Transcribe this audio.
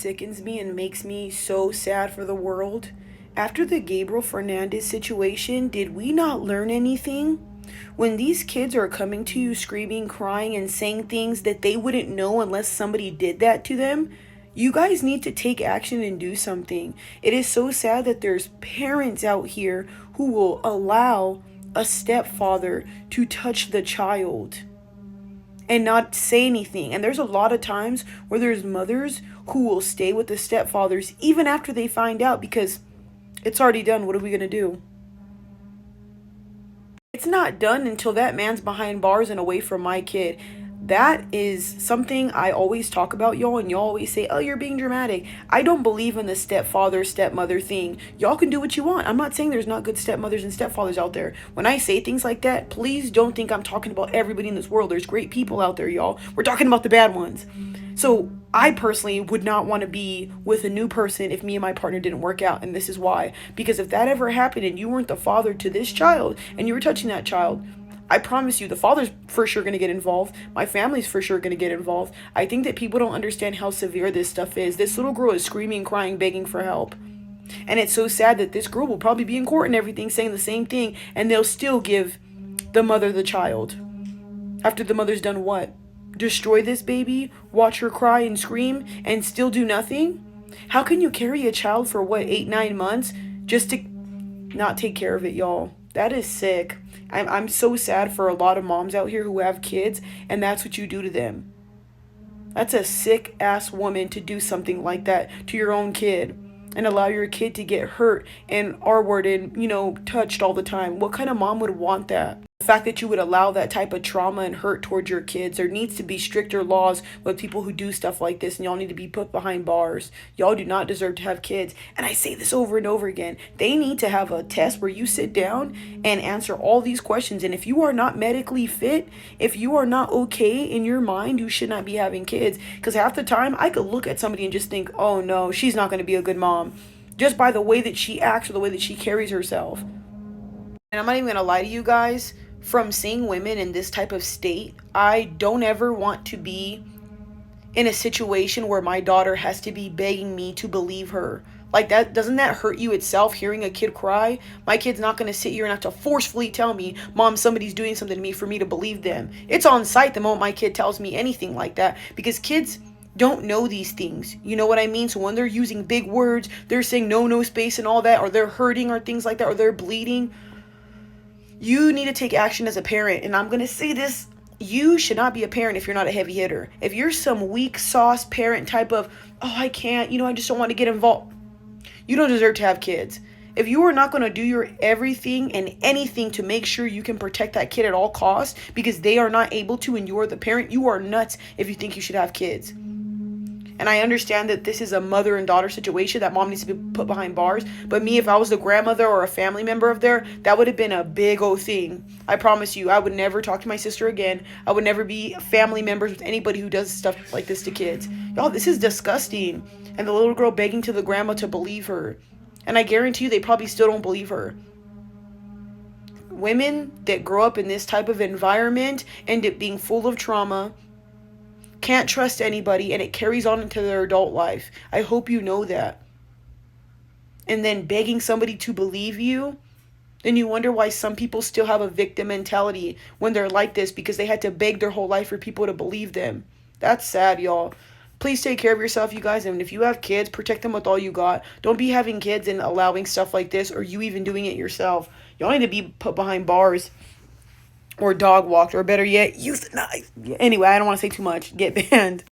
sickens me and makes me so sad for the world? After the Gabriel Fernandez situation, did we not learn anything? When these kids are coming to you screaming, crying, and saying things that they wouldn't know unless somebody did that to them, you guys need to take action and do something. It is so sad that there's parents out here who will allow a stepfather to touch the child and not say anything. And there's a lot of times where there's mothers who will stay with the stepfathers even after they find out because it's already done. What are we going to do? It's not done until that man's behind bars and away from my kid. That is something I always talk about, y'all, and y'all always say, oh, you're being dramatic. I don't believe in the stepfather, stepmother thing. Y'all can do what you want. I'm not saying there's not good stepmothers and stepfathers out there. When I say things like that, please don't think I'm talking about everybody in this world. There's great people out there, y'all. We're talking about the bad ones. So I personally would not want to be with a new person if me and my partner didn't work out. And this is why. Because if that ever happened and you weren't the father to this child and you were touching that child, I promise you, the father's for sure going to get involved. My family's for sure going to get involved. I think that people don't understand how severe this stuff is. This little girl is screaming, crying, begging for help. And it's so sad that this girl will probably be in court and everything saying the same thing. And they'll still give the mother the child. After the mother's done what? Destroy this baby? Watch her cry and scream and still do nothing? How can you carry a child for what, 8-9 months just to not take care of it, y'all? That is sick. I'm so sad for a lot of moms out here who have kids, and that's what you do to them. That's a sick ass woman to do something like that to your own kid and allow your kid to get hurt and R-worded, touched all the time. What kind of mom would want that? The fact that you would allow that type of trauma and hurt towards your kids. There needs to be stricter laws with people who do stuff like this, and y'all need to be put behind bars. Y'all do not deserve to have kids. And I say this over and over again. They need to have a test where you sit down and answer all these questions. And if you are not medically fit, if you are not okay in your mind, you should not be having kids. Because half the time, I could look at somebody and just think, oh no, she's not going to be a good mom. Just by the way that she acts or the way that she carries herself. And I'm not even going to lie to you guys. From seeing women in this type of state, I don't ever want to be in a situation where my daughter has to be begging me to believe her. Like that, doesn't that hurt you itself, hearing a kid cry? My kid's not going to sit here and have to forcefully tell me, Mom, somebody's doing something to me for me to believe them. It's on sight the moment my kid tells me anything like that, because kids don't know these things. You know what I mean? So when they're using big words, they're saying no space and all that, or they're hurting or things like that, or they're bleeding. You need to take action as a parent. And I'm going to say this. You should not be a parent if you're not a heavy hitter. If you're some weak sauce parent type of, oh, I can't, I just don't want to get involved. You don't deserve to have kids. If you are not going to do your everything and anything to make sure you can protect that kid at all costs because they are not able to and you're the parent, you are nuts if you think you should have kids. And I understand that this is a mother and daughter situation, that mom needs to be put behind bars. But me, if I was the grandmother or a family member of there, that would have been a big old thing. I promise you, I would never talk to my sister again. I would never be family members with anybody who does stuff like this to kids. Y'all, this is disgusting. And the little girl begging to the grandma to believe her. And I guarantee you, they probably still don't believe her. Women that grow up in this type of environment end up being full of trauma, can't trust anybody, and it carries on into their adult life. I hope you know that. And then begging somebody to believe you, then you wonder why some people still have a victim mentality when they're like this, because they had to beg their whole life for people to believe them. That's sad, y'all. Please take care of yourself, you guys. And if you have kids, protect them with all you got. Don't be having kids and allowing stuff like this, or you even doing it yourself. Y'all need to be put behind bars. Or dog walked, or better yet, euthanized. Anyway, I don't want to say too much. Get banned.